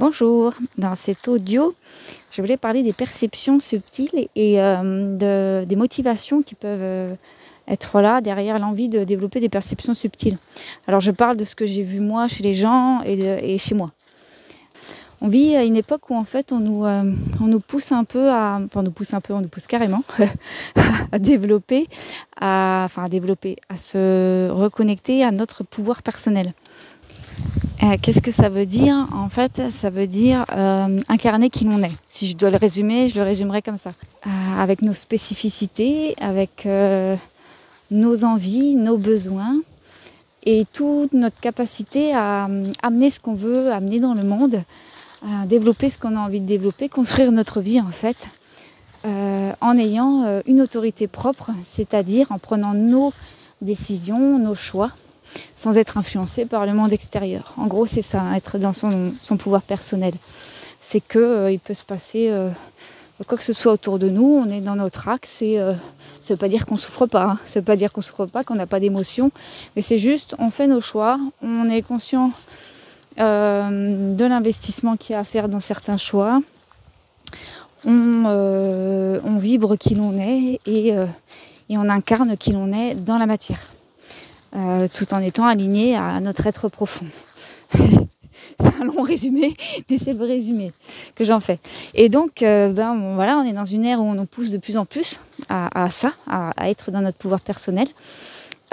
Bonjour, dans cet audio, je voulais parler des perceptions subtiles et des motivations qui peuvent être là derrière l'envie de développer des perceptions subtiles. Alors je parle de ce que j'ai vu moi chez les gens et chez moi. On vit à une époque où en fait on nous pousse un peu on nous pousse carrément à développer, à se reconnecter à notre pouvoir personnel. Qu'est-ce que ça veut dire? En fait, ça veut dire incarner qui l'on est. Si je dois le résumer, je le résumerai comme ça. Avec nos spécificités, avec nos envies, nos besoins et toute notre capacité à amener ce qu'on veut amener dans le monde, à développer ce qu'on a envie de développer, construire notre vie en fait, en ayant une autorité propre, c'est-à-dire en prenant nos décisions, nos choix, sans être influencé par le monde extérieur. En gros, c'est ça, être dans son pouvoir personnel. C'est que il peut se passer quoi que ce soit autour de nous, on est dans notre axe et ça ne veut pas dire qu'on souffre pas, hein. Ça ne veut pas dire qu'on souffre pas, qu'on n'a pas d'émotions, mais c'est juste, on fait nos choix, on est conscient de l'investissement qu'il y a à faire dans certains choix, on vibre qui l'on est et on incarne qui l'on est dans la matière. Tout en étant aligné à notre être profond. C'est un long résumé, mais c'est le résumé que j'en fais. Et donc, voilà, on est dans une ère où on nous pousse de plus en plus à être dans notre pouvoir personnel.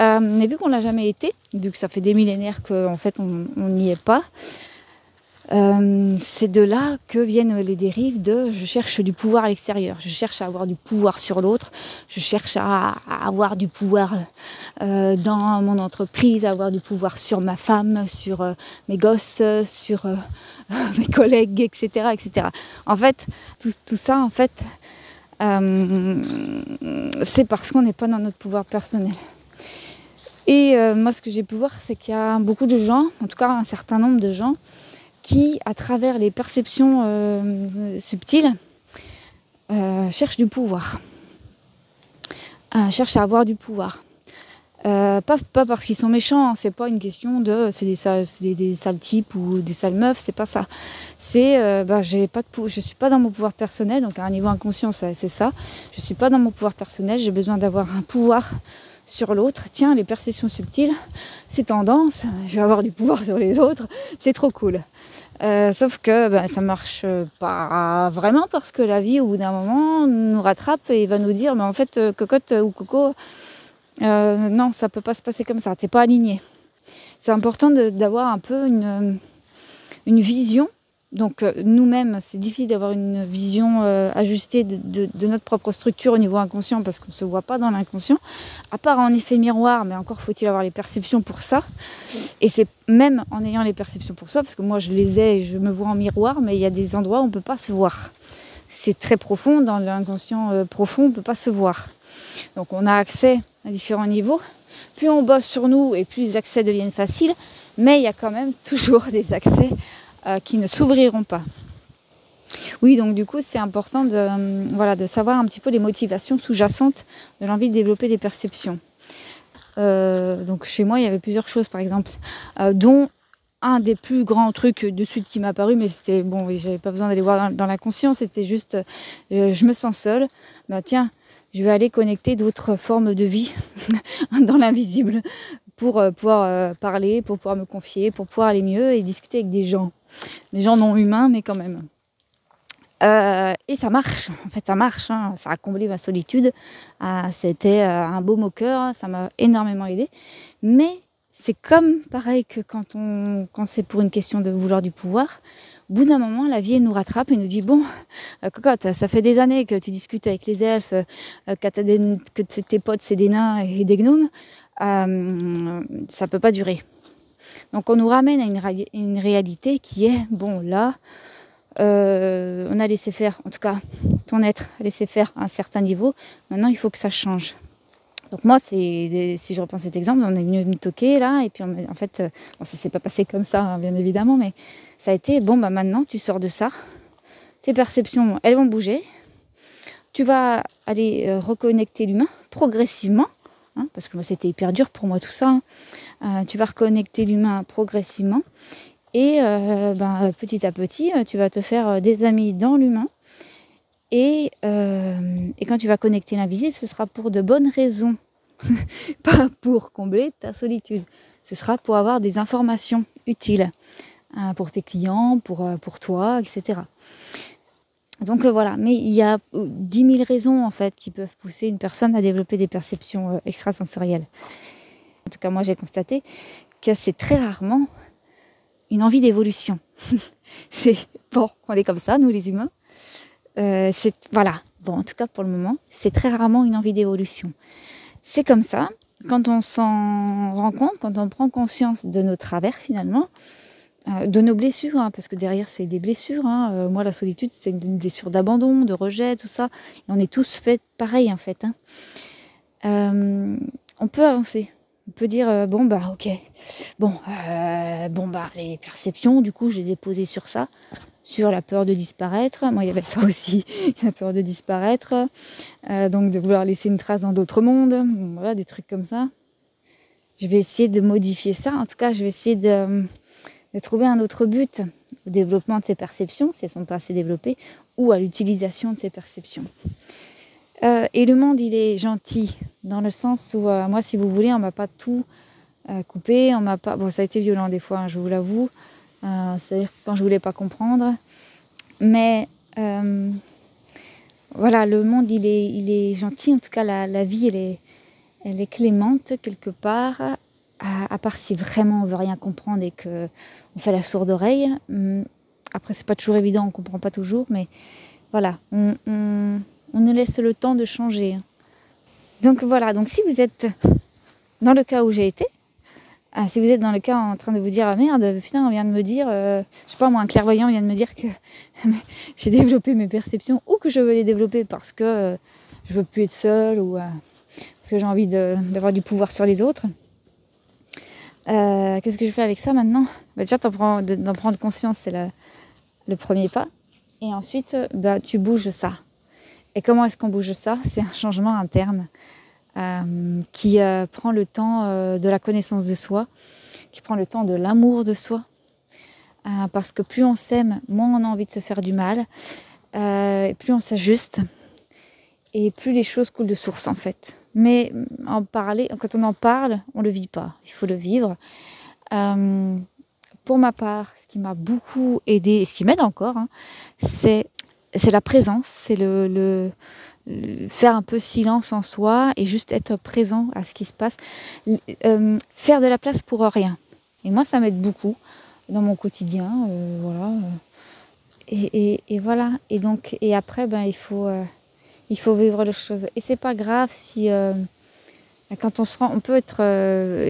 Mais vu qu'on l'a jamais été, vu que ça fait des millénaires qu'en fait on n'y est pas, c'est de là que viennent les dérives de je cherche du pouvoir à l'extérieur, je cherche à avoir du pouvoir sur l'autre, je cherche à avoir du pouvoir dans mon entreprise, à avoir du pouvoir sur ma femme, sur mes gosses, sur mes collègues, etc., etc. En fait, tout ça, en fait, c'est parce qu'on n'est pas dans notre pouvoir personnel. Et moi, ce que j'ai pu voir, c'est qu'il y a beaucoup de gens, en tout cas un certain nombre de gens, qui, à travers les perceptions subtiles, cherchent du pouvoir, cherchent à avoir du pouvoir. Pas parce qu'ils sont méchants, c'est pas une question de c'est des sales types ou des sales meufs, c'est pas ça. C'est je suis pas dans mon pouvoir personnel, donc à un niveau inconscient c'est ça. Je suis pas dans mon pouvoir personnel, j'ai besoin d'avoir un pouvoir sur l'autre. Tiens, les perceptions subtiles, c'est tendance, je vais avoir du pouvoir sur les autres, c'est trop cool. Sauf que ça marche pas vraiment parce que la vie au bout d'un moment nous rattrape et va nous dire mais en fait cocotte ou coco, non, ça peut pas se passer comme ça, t'es pas aligné. C'est important d'avoir un peu une vision. Donc nous-mêmes, c'est difficile d'avoir une vision ajustée de notre propre structure au niveau inconscient parce qu'on ne se voit pas dans l'inconscient, à part en effet miroir, mais encore faut-il avoir les perceptions pour ça. Et c'est même en ayant les perceptions pour ça, parce que moi je les ai et je me vois en miroir, mais il y a des endroits où on ne peut pas se voir. C'est très profond, dans l'inconscient profond, on ne peut pas se voir. Donc on a accès à différents niveaux. Plus on bosse sur nous et plus les accès deviennent faciles, mais il y a quand même toujours des accès qui ne s'ouvriront pas. Oui, donc du coup, c'est important de savoir un petit peu les motivations sous-jacentes de l'envie de développer des perceptions. Donc chez moi, il y avait plusieurs choses, par exemple, dont un des plus grands trucs de suite qui m'a apparu, mais c'était bon, oui, j'avais pas besoin d'aller voir dans l'inconscient, c'était juste, je me sens seule, tiens, je vais aller connecter d'autres formes de vie dans l'invisible pour pouvoir parler, pour pouvoir me confier, pour pouvoir aller mieux et discuter avec des gens non humains, mais quand même. Et ça marche, en fait ça marche, hein. Ça a comblé ma solitude, c'était un baume au cœur, ça m'a énormément aidé, mais c'est comme pareil que quand c'est pour une question de vouloir du pouvoir, au bout d'un moment la vie elle nous rattrape et nous dit bon, cocotte, ça fait des années que tu discutes avec les elfes, que tes potes c'est des nains et des gnomes, ça peut pas durer. Donc on nous ramène à une réalité qui est, bon là, on a laissé faire, en tout cas ton être a laissé faire à un certain niveau, maintenant il faut que ça change. Donc moi, si je reprends cet exemple, on est venu me toquer là, et puis en fait, ça s'est pas passé comme ça, hein, bien évidemment, mais ça a été, maintenant tu sors de ça, tes perceptions, elles vont bouger, tu vas aller reconnecter l'humain progressivement, hein, parce que moi c'était hyper dur pour moi tout ça, hein. Tu vas reconnecter l'humain progressivement, Et petit à petit, tu vas te faire des amis dans l'humain. Et quand tu vas connecter l'invisible, ce sera pour de bonnes raisons. Pas pour combler ta solitude. Ce sera pour avoir des informations utiles pour tes clients, pour toi, etc. Donc voilà, mais il y a 10 000 raisons en fait qui peuvent pousser une personne à développer des perceptions extrasensorielles. En tout cas, moi j'ai constaté que c'est très rarement une envie d'évolution. On est comme ça, nous les humains. Voilà. Bon, en tout cas pour le moment, c'est très rarement une envie d'évolution. C'est comme ça, quand on s'en rend compte, quand on prend conscience de nos travers finalement, de nos blessures, hein, parce que derrière c'est des blessures. Moi la solitude c'est une blessure d'abandon, de rejet, tout ça. Et on est tous faits pareil en fait. On peut avancer. On peut dire ok, les perceptions, du coup je les ai posées sur ça, sur la peur de disparaître. Moi il y avait ça aussi, la peur de disparaître, donc de vouloir laisser une trace dans d'autres mondes, voilà, des trucs comme ça. Je vais essayer de modifier ça, en tout cas je vais essayer de trouver un autre but au développement de ces perceptions, si elles ne sont pas assez développées, ou à l'utilisation de ces perceptions. Et le monde, il est gentil, dans le sens où, moi, si vous voulez, on ne m'a pas tout coupé, on m'a pas... Bon, ça a été violent des fois, hein, je vous l'avoue, c'est-à-dire quand je ne voulais pas comprendre, mais voilà, le monde, il est gentil, en tout cas, la vie, elle est clémente, quelque part, à part si vraiment on ne veut rien comprendre et qu'on fait la sourde oreille. Après, c'est pas toujours évident, on ne comprend pas toujours, mais voilà, on nous laisse le temps de changer. Donc voilà, donc si vous êtes dans le cas où j'ai été, si vous êtes dans le cas en train de vous dire « Ah merde, putain, on vient de me dire, je sais pas moi, un clairvoyant vient de me dire que j'ai développé mes perceptions ou que je veux les développer parce que je veux plus être seule ou parce que j'ai envie d'avoir du pouvoir sur les autres. » Qu'est-ce que je fais avec ça maintenant ? Déjà, d'en prendre conscience, c'est le premier pas. Et ensuite, tu bouges ça. Et comment est-ce qu'on bouge ça ? C'est un changement interne qui prend le temps de la connaissance de soi, qui prend le temps de l'amour de soi. Parce que plus on s'aime, moins on a envie de se faire du mal, plus on s'ajuste, et plus les choses coulent de source en fait. Mais quand on en parle, on ne le vit pas, il faut le vivre. Pour ma part, ce qui m'a beaucoup aidé, et ce qui m'aide encore, c'est la présence, c'est le faire un peu silence en soi et juste être présent à ce qui se passe. Faire de la place pour rien. Et moi, ça m'aide beaucoup dans mon quotidien. Voilà. Et voilà. Et après, il faut vivre les choses. Et c'est pas grave si quand on peut être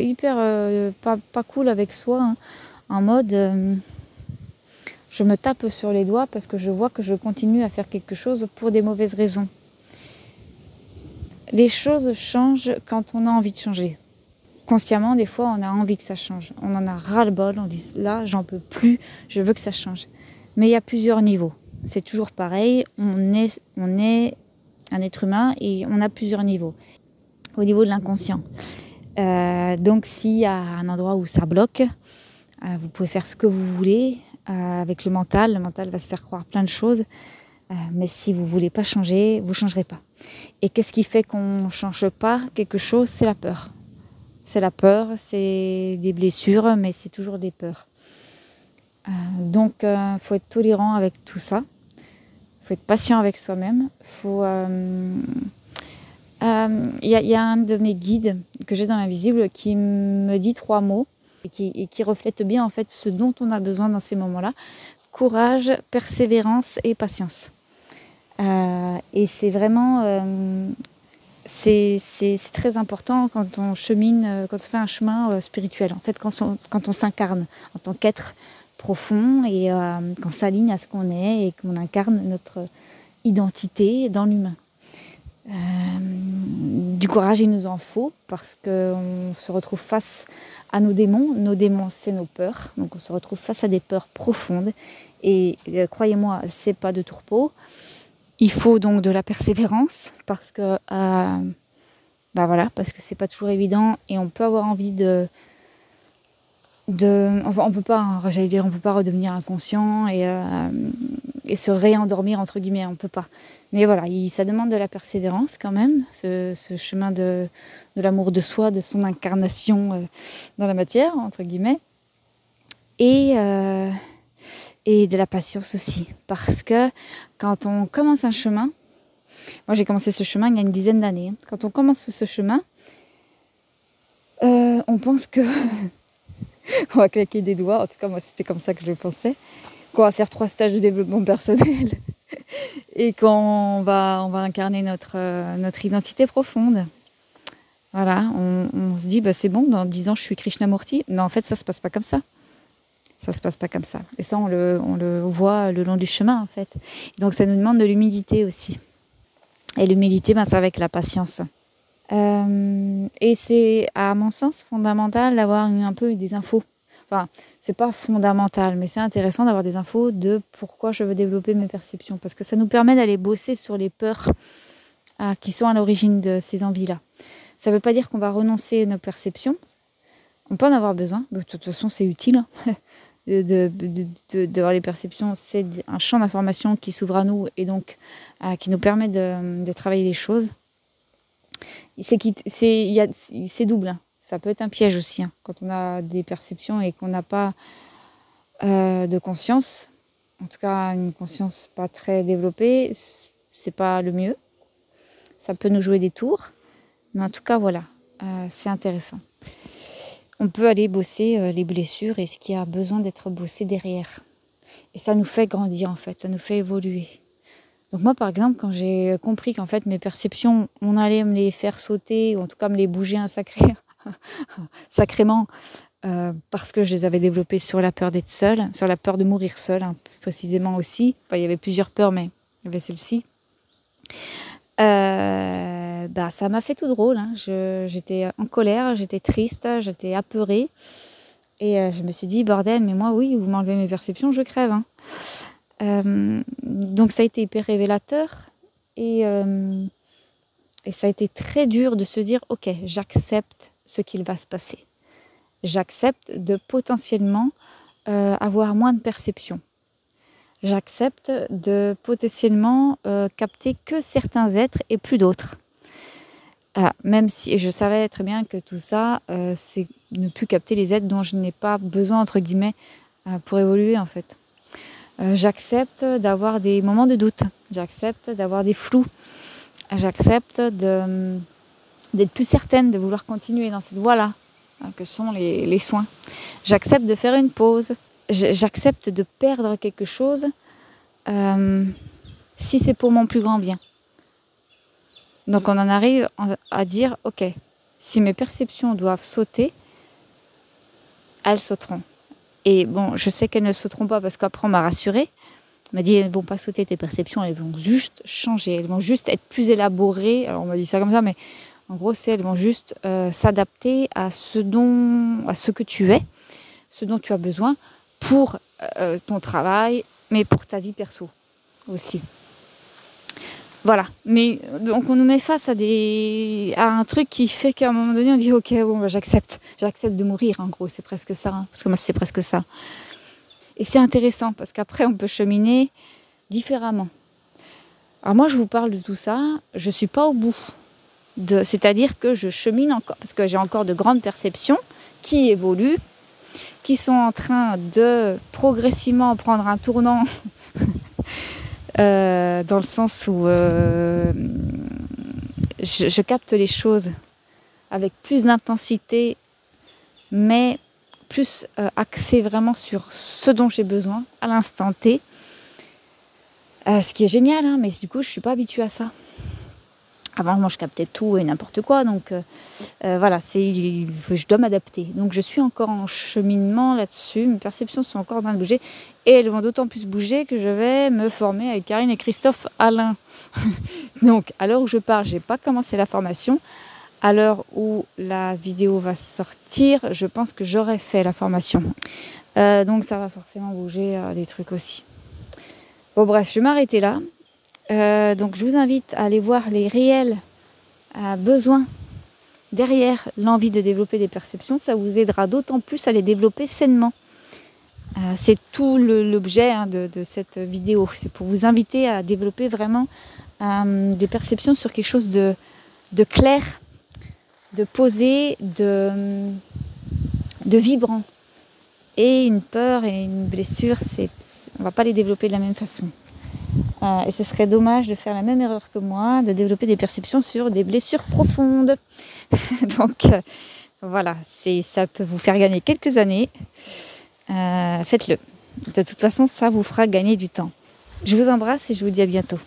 hyper pas cool avec soi, en mode je me tape sur les doigts parce que je vois que je continue à faire quelque chose pour des mauvaises raisons. Les choses changent quand on a envie de changer. Consciemment, des fois, on a envie que ça change. On en a ras-le-bol, on dit là, j'en peux plus, je veux que ça change. Mais il y a plusieurs niveaux. C'est toujours pareil, on est un être humain et on a plusieurs niveaux. Au niveau de l'inconscient. Donc s'il y a un endroit où ça bloque, vous pouvez faire ce que vous voulez avec le mental va se faire croire plein de choses, mais si vous ne voulez pas changer, vous ne changerez pas. Et qu'est-ce qui fait qu'on ne change pas quelque chose ? C'est la peur. C'est la peur, c'est des blessures, mais c'est toujours des peurs. Donc il faut être tolérant avec tout ça, il faut être patient avec soi-même, il y a un de mes guides que j'ai dans l'invisible qui me dit 3 mots et qui reflète bien en fait ce dont on a besoin dans ces moments-là. Courage, persévérance et patience. Et c'est vraiment c'est très important quand on chemine, quand on fait un chemin spirituel. En fait, quand on s'incarne en tant qu'être profond et qu'on s'aligne à ce qu'on est et qu'on incarne notre identité dans l'humain. Du courage, il nous en faut parce qu'on se retrouve face à nos démons. Nos démons, c'est nos peurs. Donc on se retrouve face à des peurs profondes. Et croyez-moi, c'est pas de tourpeau. Il faut donc de la persévérance parce que parce que c'est pas toujours évident et on peut avoir envie de on peut pas, hein, j'allais dire, on peut pas redevenir inconscient et se réendormir entre guillemets, on peut pas. Mais voilà, ça demande de la persévérance quand même, ce chemin de l'amour de soi, de son incarnation dans la matière entre guillemets, et de la patience aussi, parce que quand on commence un chemin, moi j'ai commencé ce chemin il y a une dizaine d'années. Quand on commence ce chemin, on pense que on va claquer des doigts, en tout cas moi c'était comme ça que je pensais, qu'on va faire 3 stages de développement personnel et qu'on va incarner notre identité profonde. Voilà, on se dit c'est bon, dans 10 ans je suis Krishnamurti, mais en fait ça se passe pas comme ça. Ça se passe pas comme ça. Et ça on le voit le long du chemin en fait. Et donc ça nous demande de l'humilité aussi. Et l'humilité, c'est avec la patience. Et c'est, à mon sens, fondamental d'avoir un peu des infos. Enfin, c'est pas fondamental, mais c'est intéressant d'avoir des infos de pourquoi je veux développer mes perceptions. Parce que ça nous permet d'aller bosser sur les peurs qui sont à l'origine de ces envies-là. Ça veut pas dire qu'on va renoncer à nos perceptions. On peut en avoir besoin. De toute façon, c'est utile. D'avoir les perceptions, c'est un champ d'information qui s'ouvre à nous et donc qui nous permet de travailler les choses. C'est double, hein. Ça peut être un piège aussi, hein, quand on a des perceptions et qu'on n'a pas de conscience, en tout cas une conscience pas très développée, c'est pas le mieux. Ça peut nous jouer des tours, mais en tout cas voilà, c'est intéressant. On peut aller bosser les blessures et ce qui a besoin d'être bossé derrière. Et ça nous fait grandir en fait, ça nous fait évoluer. Donc moi par exemple, quand j'ai compris qu'en fait mes perceptions, on allait me les faire sauter, ou en tout cas me les bouger sacrément, parce que je les avais développées sur la peur d'être seule, sur la peur de mourir seule, hein, plus précisément aussi. Enfin, il y avait plusieurs peurs, mais il y avait celle-ci. Ça m'a fait tout drôle, hein. J'étais en colère, j'étais triste, j'étais apeurée. Et je me suis dit, bordel, mais moi, oui, vous m'enlevez mes perceptions, je crève. Hein. Donc ça a été hyper révélateur. Et ça a été très dur de se dire, ok, j'accepte ce qu'il va se passer. J'accepte de potentiellement avoir moins de perceptions. J'accepte de potentiellement capter que certains êtres et plus d'autres. Même si je savais très bien que tout ça, c'est ne plus capter les êtres dont je n'ai pas besoin, entre guillemets, pour évoluer en fait. J'accepte d'avoir des moments de doute. J'accepte d'avoir des flous. J'accepte d'être plus certaine, de vouloir continuer dans cette voie-là, que sont les soins. J'accepte de faire une pause. J'accepte de perdre quelque chose si c'est pour mon plus grand bien. Donc on en arrive à dire, ok, si mes perceptions doivent sauter, elles sauteront. Et bon, je sais qu'elles ne sauteront pas parce qu'après on m'a rassurée. On m'a dit, elles ne vont pas sauter tes perceptions, elles vont juste changer, elles vont juste être plus élaborées. Alors on m'a dit ça comme ça, mais en gros, elles vont juste s'adapter à ce que tu es, ce dont tu as besoin pour ton travail, mais pour ta vie perso aussi. Voilà, mais donc on nous met face à un truc qui fait qu'à un moment donné on dit ok, bon, j'accepte de mourir en gros, c'est presque ça, hein, parce que moi c'est presque ça. Et c'est intéressant parce qu'après on peut cheminer différemment. Alors moi je vous parle de tout ça, je suis pas au bout, c'est-à-dire que je chemine encore, parce que j'ai encore de grandes perceptions qui évoluent, qui sont en train de progressivement prendre un tournant. Dans le sens où je capte les choses avec plus d'intensité, mais plus axée vraiment sur ce dont j'ai besoin à l'instant T. Ce qui est génial, hein, mais du coup, je ne suis pas habituée à ça. Avant, moi, je captais tout et n'importe quoi, donc voilà, je dois m'adapter. Donc, je suis encore en cheminement là-dessus, mes perceptions sont encore en train de bouger, et elles vont d'autant plus bouger que je vais me former avec Karine et Christophe Alain. Donc, à l'heure où je parle, je n'ai pas commencé la formation. À l'heure où la vidéo va sortir, je pense que j'aurai fait la formation. Donc, ça va forcément bouger des trucs aussi. Bon, bref, je vais m'arrêter là. Donc je vous invite à aller voir les réels besoins derrière l'envie de développer des perceptions, ça vous aidera d'autant plus à les développer sainement. C'est tout l'objet de cette vidéo. C'est pour vous inviter à développer vraiment des perceptions sur quelque chose de clair, de posé, de vibrant. Et une peur et une blessure, on ne va pas les développer de la même façon. Et ce serait dommage de faire la même erreur que moi, de développer des perceptions sur des blessures profondes. Donc voilà, ça peut vous faire gagner quelques années. Faites-le. De toute façon, ça vous fera gagner du temps. Je vous embrasse et je vous dis à bientôt.